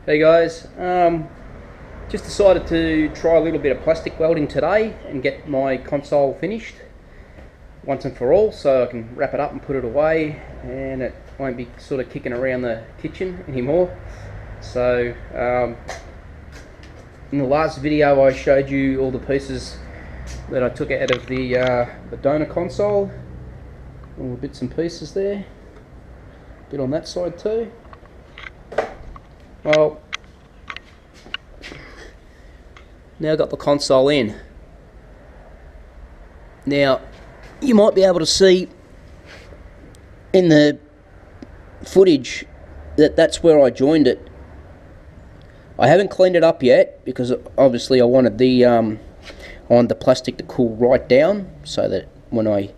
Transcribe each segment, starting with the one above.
Hey guys, just decided to try a little bit of plastic welding today and get my console finished once and for all, so I can wrap it up and put it away and it won't be sort of kicking around the kitchen anymore. So in the last video I showed you all the pieces that I took out of the donor console, all the bits and pieces there, a bit on that side too. Well, now I've got the console in. Now, you might be able to see in the footage that that's where I joined it. I haven't cleaned it up yet because obviously I wanted the plastic to cool right down so that when I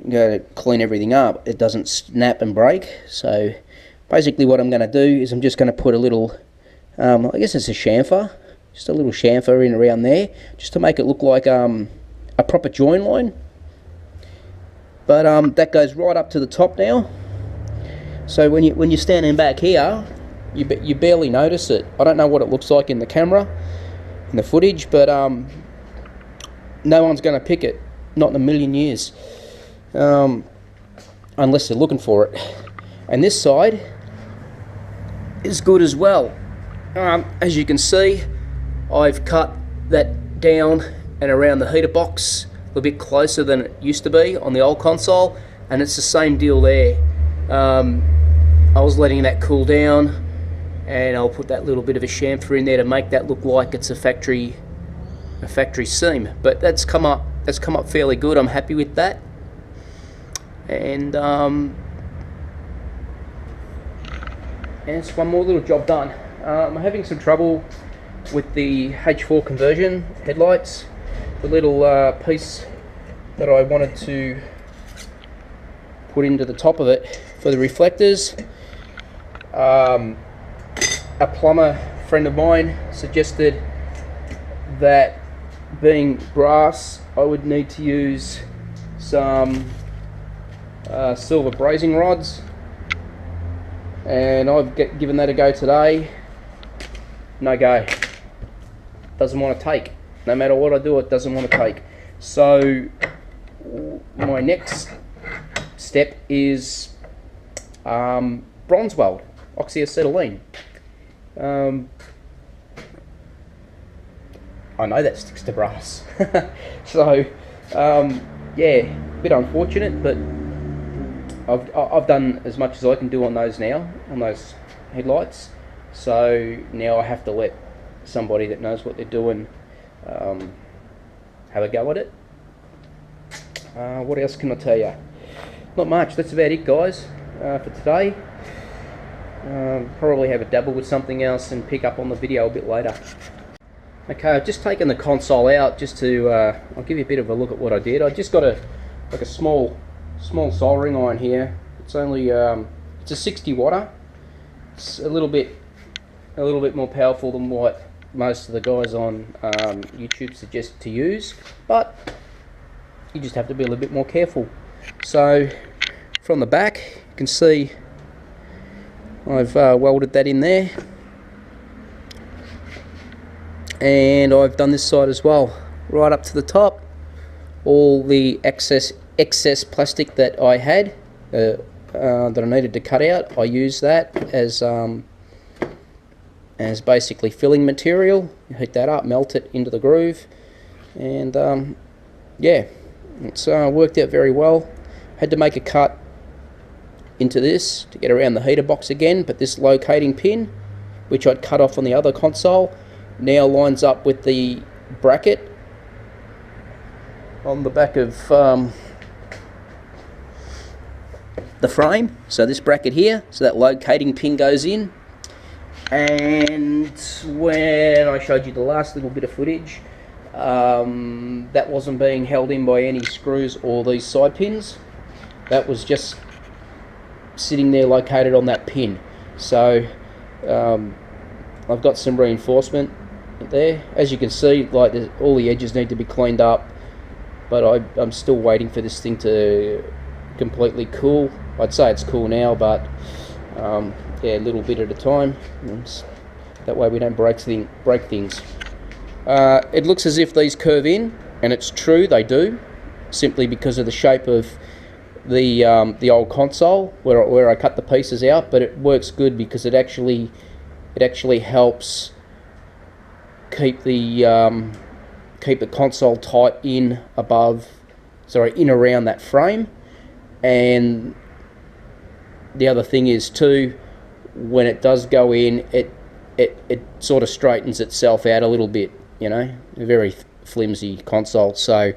go to clean everything up, it doesn't snap and break. So basically what I'm going to do is I'm just going to put a little, I guess it's a chamfer, just a little chamfer in around there, just to make it look like a proper join line. But that goes right up to the top now. So when you're standing back here, you barely notice it. I don't know what it looks like in the camera, in the footage, but no one's going to pick it, not in a million years, unless they're looking for it. And this side is good as well. As you can see, I've cut that down and around the heater box a little bit closer than it used to be on the old console, and it's the same deal there. I was letting that cool down, and I'll put that little bit of a chamfer in there to make that look like it's a factory seam. But that's come up fairly good. I'm happy with that. And it's one more little job done. I'm having some trouble with the H4 conversion headlights. The little piece that I wanted to put into the top of it for the reflectors. A plumber friend of mine suggested that, being brass, I would need to use some silver brazing rods, and I've given that a go today. No go. Doesn't want to take. No matter what I do, it doesn't want to take. So my next step is bronze weld, oxyacetylene. I know that sticks to brass. So yeah, a bit unfortunate, but I've done as much as I can do on those now, on those headlights. So now I have to let somebody that knows what they're doing have a go at it. What else can I tell you? Not much. That's about it, guys, for today. Probably have a dabble with something else and pick up on the video a bit later. Okay, I've just taken the console out just to I'll give you a bit of a look at what I did. I just got a small soldering iron here. It's only it's a 60 watter. It's a little bit more powerful than what most of the guys on YouTube suggest to use, but you just have to be a little bit more careful. So from the back, you can see I've welded that in there, and I've done this side as well, right up to the top. All the excess plastic that I had that I needed to cut out, I used that as basically filling material. You heat that up, melt it into the groove, and yeah, it's worked out very well. Had to make a cut into this to get around the heater box again, but this locating pin, which I'd cut off on the other console, now lines up with the bracket on the back of the frame. So this bracket here, so that locating pin goes in. And when I showed you the last little bit of footage, that wasn't being held in by any screws or these side pins. That was just sitting there located on that pin. So I've got some reinforcement there. As you can see, like, all the edges need to be cleaned up, but I'm still waiting for this thing to completely cool. I'd say it's cool now, but yeah, a little bit at a time. That way we don't break things. It looks as if these curve in, and it's true, they do, simply because of the shape of the old console where I cut the pieces out. But it works good because it actually helps keep the console tight in around that frame. And the other thing is too, when it does go in, it sort of straightens itself out a little bit, you know, a very flimsy console. So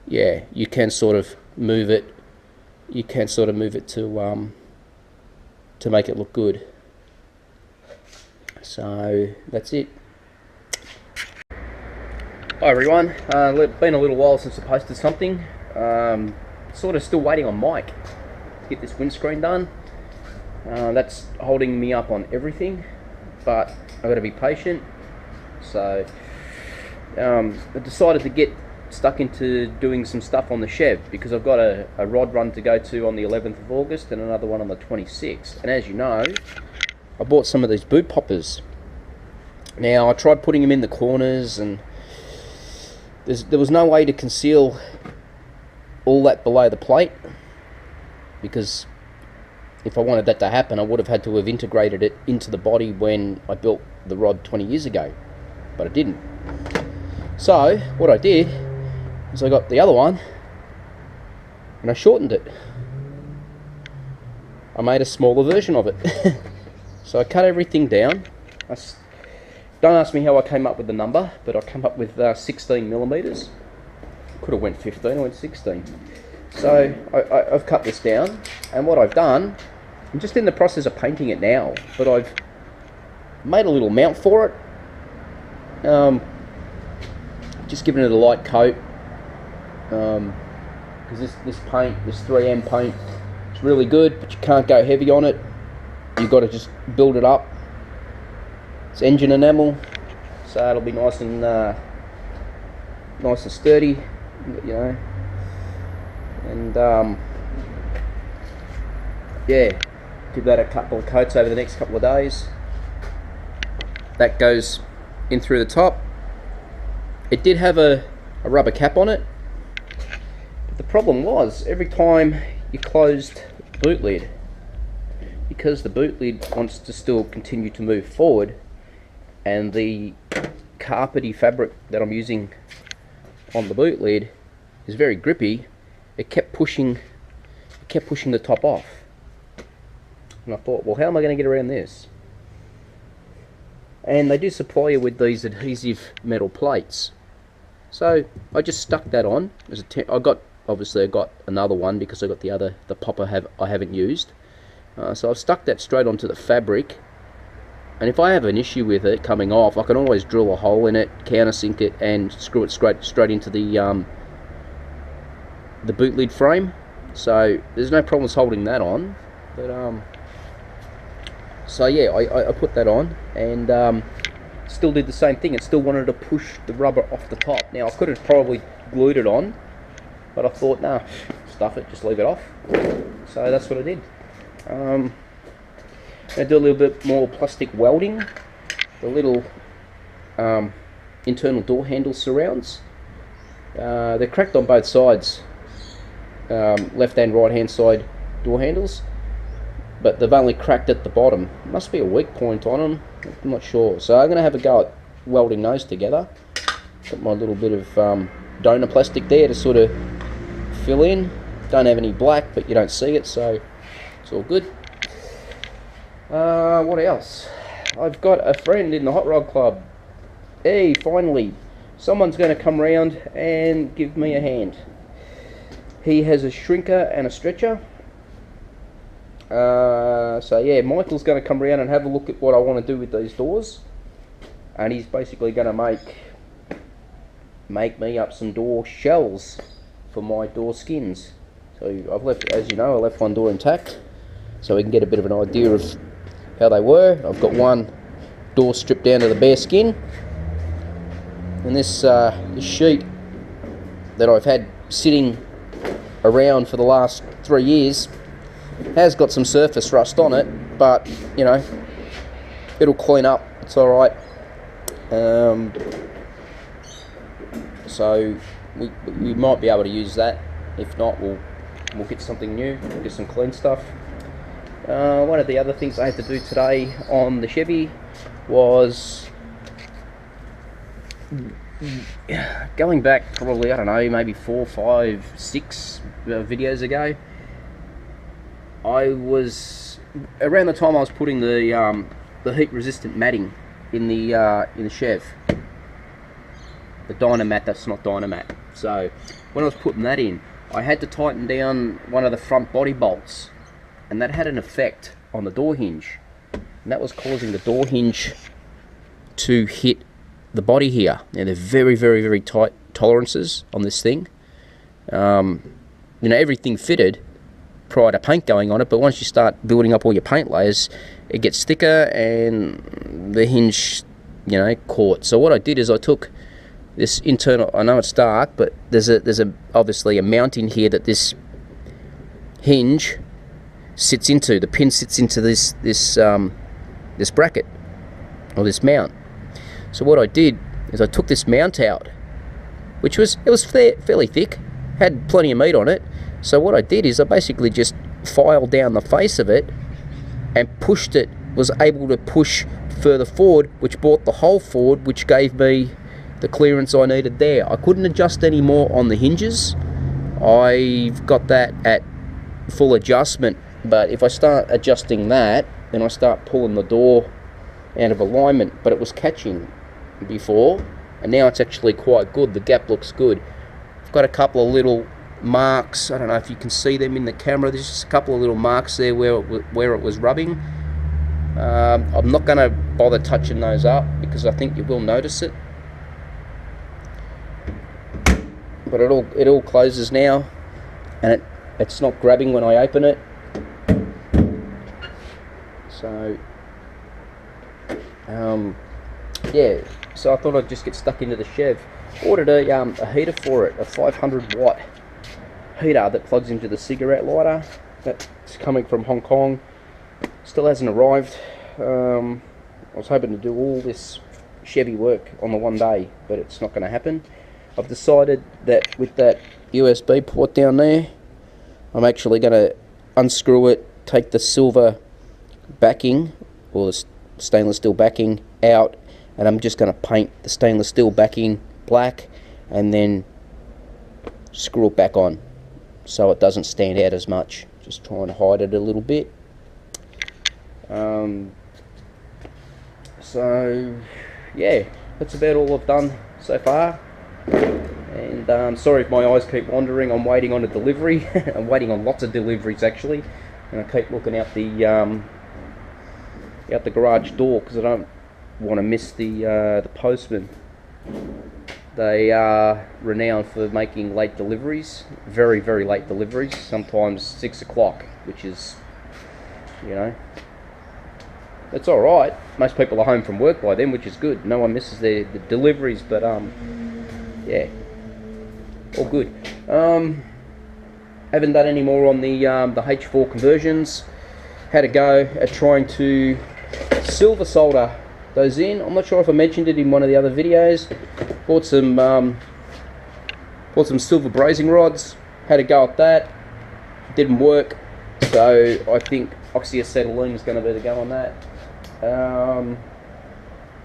yeah, you can sort of move it. You can sort of move it to make it look good. So that's it. Hi everyone. Been a little while since I posted something. Sort of still waiting on Mike to get this windscreen done. That's holding me up on everything, but I've got to be patient. So I decided to get stuck into doing some stuff on the Chev, because I've got a rod run to go to on the 11th of August and another one on the 26th. And as you know, I bought some of these boot poppers. Now I tried putting them in the corners, and there was no way to conceal all that below the plate, because if I wanted that to happen, I would have had to have integrated it into the body when I built the rod 20 years ago, but I didn't. So what I did is I got the other one and I shortened it. I made a smaller version of it. So I cut everything down. Don't ask me how I came up with the number, but I came up with 16 millimeters. Could have went 15, I went 16. So I've cut this down, and what I've done, I'm just in the process of painting it now, but I've made a little mount for it. Just giving it a light coat, because this paint, this 3M paint, it's really good, but you can't go heavy on it. You've got to just build it up. It's engine enamel, so it'll be nice and sturdy, you know. And yeah, give that a couple of coats over the next couple of days. That goes in through the top. It did have a rubber cap on it, but the problem was every time you closed the boot lid, because the boot lid wants to still continue to move forward, and the carpety fabric that I'm using on the boot lid is very grippy, it kept pushing the top off. And I thought, well, how am I going to get around this? And they do supply you with these adhesive metal plates. So I just stuck that on. Obviously I got another one because I got the popper I haven't used. So I've stuck that straight onto the fabric. And if I have an issue with it coming off, I can always drill a hole in it, countersink it, and screw it straight into the boot lid frame. So there's no problems holding that on. But so yeah, I put that on, and still did the same thing. It still wanted to push the rubber off the top. Now I could have probably glued it on, but I thought, nah, stuff it, just leave it off. So that's what I did. I'm going to do a little bit more plastic welding. The little internal door handle surrounds. They're cracked on both sides, left and right hand side door handles, but they've only cracked at the bottom. Must be a weak point on them, I'm not sure. So I'm going to have a go at welding those together. Got my little bit of donor plastic there to sort of fill in. Don't have any black, but you don't see it, so it's all good. What else? I've got a friend in the Hot Rod Club. Hey, finally, someone's going to come round and give me a hand. He has a shrinker and a stretcher. So yeah, Michael's going to come around and have a look at what I want to do with these doors, and he's basically going to make me up some door shells for my door skins. So I've left, as you know, I left one door intact, so we can get a bit of an idea of how they were. I've got one door stripped down to the bare skin, and this sheet that I've had sitting around for the last 3 years has got some surface rust on it, but you know, it'll clean up. It's all right. So we might be able to use that. If not, we'll get something new. We'll get some clean stuff. One of the other things I had to do today on the Chevy was going back probably, I don't know, maybe 4, 5, 6 videos ago. I was around the time I was putting the heat resistant matting in the Chev, the Dynamat that's not Dynamat. So when I was putting that in, I had to tighten down one of the front body bolts, and that had an effect on the door hinge, and that was causing the door hinge to hit the body here. Now they're very, very, very tight tolerances on this thing. You know, everything fitted prior to paint going on it, but once you start building up all your paint layers, it gets thicker and the hinge, you know, caught. So what I did is I took this internal, I know it's dark, but there's obviously a mount in here that this hinge sits into. The pin sits into this bracket, or this mount. So what I did is I took this mount out, which was fairly thick, had plenty of meat on it. So what I did is I basically just filed down the face of it and pushed it, was able to push further forward, which brought the hole forward, which gave me the clearance I needed there. I couldn't adjust any more on the hinges. I've got that at full adjustment, but if I start adjusting that, then I start pulling the door out of alignment. But it was catching before, and now it's actually quite good. The gap looks good. I've got a couple of little marks. I don't know if you can see them in the camera. There's just a couple of little marks there where it was rubbing. I'm not going to bother touching those up because I think you will notice it. But it all closes now, and it's not grabbing when I open it. So yeah, so I thought I'd just get stuck into the Chev. Ordered a heater for it, a 500 watt heater that plugs into the cigarette lighter. That's coming from Hong Kong. Still hasn't arrived. I was hoping to do all this Chevy work on the one day, but it's not going to happen. I've decided that with that USB port down there, I'm actually going to unscrew it, take the silver backing, or the stainless steel backing out, and I'm just going to paint the stainless steel backing black and then screw it back on so it doesn't stand out as much. Just try and hide it a little bit. So yeah, that's about all I've done so far. And sorry if my eyes keep wandering. I'm waiting on a delivery. I'm waiting on lots of deliveries actually, and I keep looking out the garage door because I don't want to miss the postman. They are renowned for making late deliveries, very, very late deliveries, sometimes 6 o'clock, which is, you know, it's alright. Most people are home from work by then, which is good. No one misses the deliveries, but yeah, all good. Haven't done any more on the H4 conversions. Had a go at trying to silver solder those in. I'm not sure if I mentioned it in one of the other videos. Bought some silver brazing rods. Had a go at that. Didn't work. So I think oxyacetylene is going to be the go on that.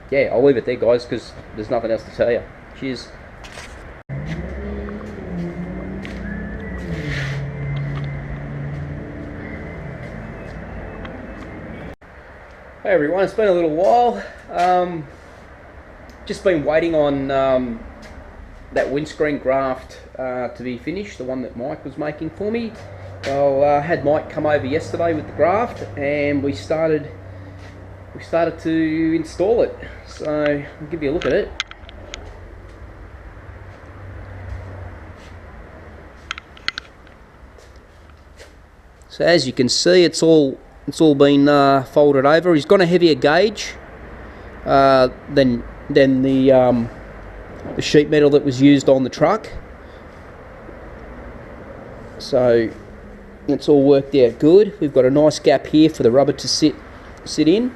Yeah, I'll leave it there, guys, because there's nothing else to tell you. Cheers. Hey everyone, it's been a little while. Just been waiting on that windscreen graft to be finished, the one that Mike was making for me. Well, had Mike come over yesterday with the graft, and we started to install it. So I'll give you a look at it. So as you can see, it's all been folded over. He's got a heavier gauge than the sheet metal that was used on the truck. So it's all worked out good. We've got a nice gap here for the rubber to sit in.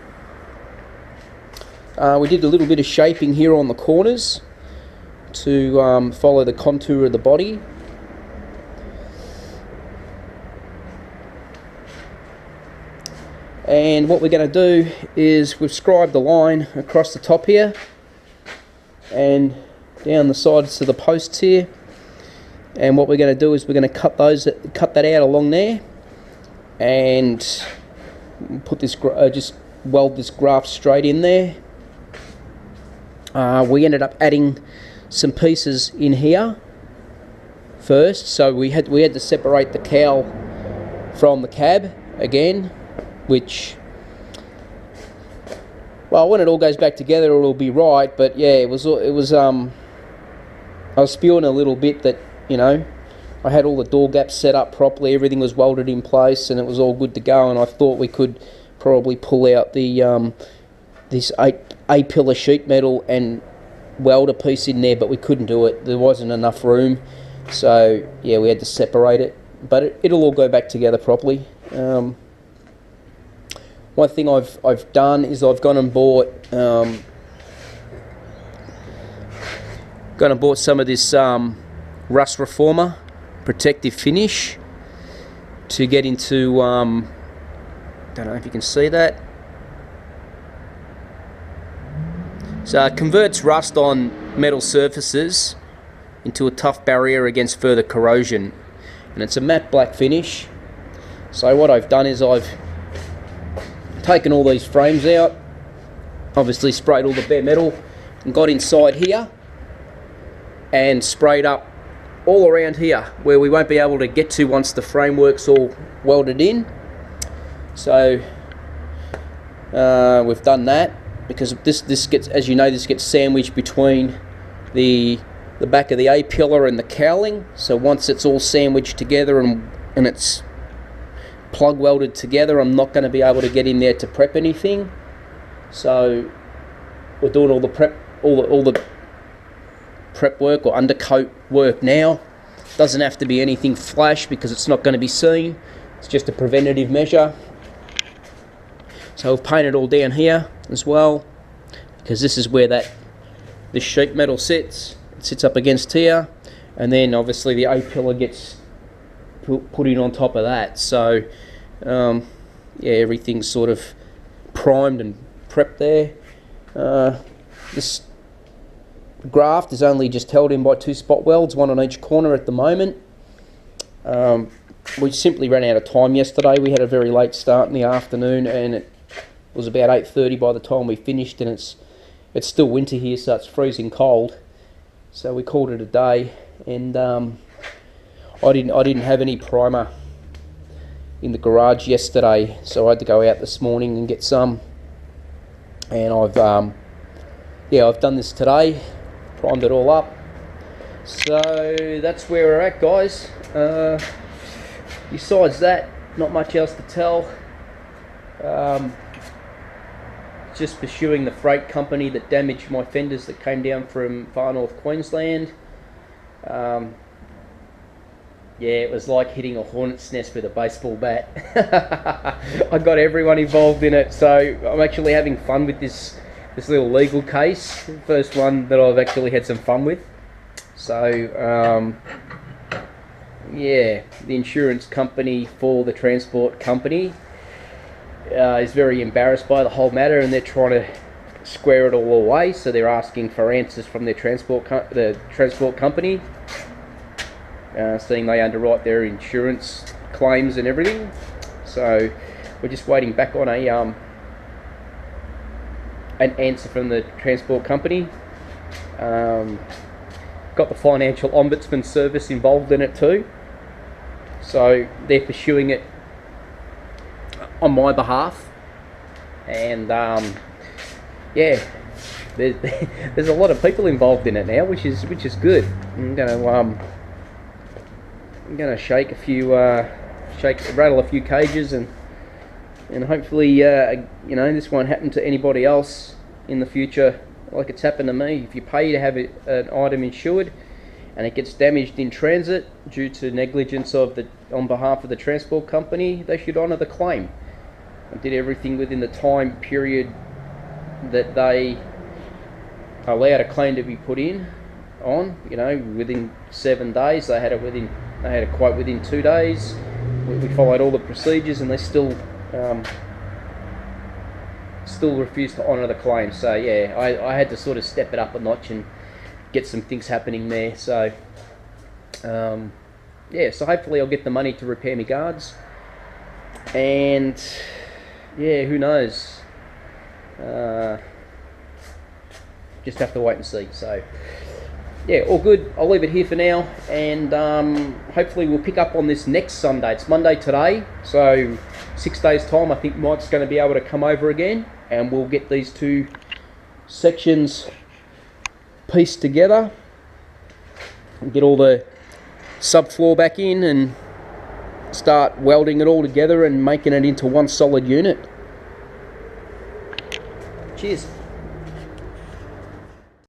We did a little bit of shaping here on the corners to follow the contour of the body. And what we're going to do is we've scribed the line across the top here and down the sides to the posts here. And what we're going to do is we're going to cut that out along there, and put this just weld this graft straight in there. We ended up adding some pieces in here first, so we had to separate the cowl from the cab again, which, well, when it all goes back together it'll be right, but yeah, it was I was spewing a little bit that, you know, I had all the door gaps set up properly, everything was welded in place, and it was all good to go, and I thought we could probably pull out the this A-pillar sheet metal and weld a piece in there, but we couldn't do it. There wasn't enough room, so yeah, we had to separate it, but it'll all go back together properly. One thing I've done is I've gone and bought some of this rust reformer protective finish to get into, don't know if you can see that. So it converts rust on metal surfaces into a tough barrier against further corrosion, and it's a matte black finish. So what I've done is I've taken all these frames out, obviously sprayed all the bare metal, and got inside here and sprayed up all around here where we won't be able to get to once the framework's all welded in. So we've done that because this gets, as you know, this gets sandwiched between the back of the A-pillar and the cowling. So once it's all sandwiched together and it's plug welded together, I'm not going to be able to get in there to prep anything. So we're doing all the prep, all the prep work or undercoat work now. Doesn't have to be anything flash because it's not going to be seen. It's just a preventative measure. So we've painted all down here as well, because this is where this sheet metal sits. It sits up against here, and then obviously the A-pillar gets put in on top of that. So yeah, everything's sort of primed and prepped there. This graft is only just held in by 2 spot welds, one on each corner at the moment. We simply ran out of time yesterday. We had a very late start in the afternoon, and it was about 8:30 by the time we finished, and it's still winter here, so it's freezing cold. So we called it a day, and I didn't have any primer in the garage yesterday, so I had to go out this morning and get some. And I've done this today, primed it all up. So that's where we're at, guys. Besides that, not much else to tell. Just pursuing the freight company that damaged my fenders that came down from far north Queensland. Yeah, it was like hitting a hornet's nest with a baseball bat. I got everyone involved in it, so I'm actually having fun with this little legal case. First one that I've actually had some fun with. So yeah, the insurance company for the transport company is very embarrassed by the whole matter, and they're trying to square it all away. So they're asking for answers from their transport company, seeing they underwrite their insurance claims and everything. So we're just waiting back on an answer from the transport company. Got the financial ombudsman service involved in it too, so they're pursuing it on my behalf. And yeah, there's a lot of people involved in it now, which is good. I'm gonna shake a few, rattle a few cages, and hopefully you know, this won't happen to anybody else in the future like it's happened to me. If you pay to have an item insured and it gets damaged in transit due to negligence on behalf of the transport company, they should honour the claim. I did everything within the time period that they allowed a claim to be put in on, you know, within 7 days. They had a quote within 2 days. We followed all the procedures, and they still refused to honour the claim. So yeah, I had to sort of step it up a notch and get some things happening there. So yeah, so hopefully I'll get the money to repair my guards, and yeah, who knows, just have to wait and see. So yeah, all good. I'll leave it here for now, and hopefully we'll pick up on this next Sunday. It's Monday today, so 6 days time I think Mike's going to be able to come over again, and we'll get these two sections pieced together and get all the subfloor back in and start welding it all together and making it into one solid unit. Cheers.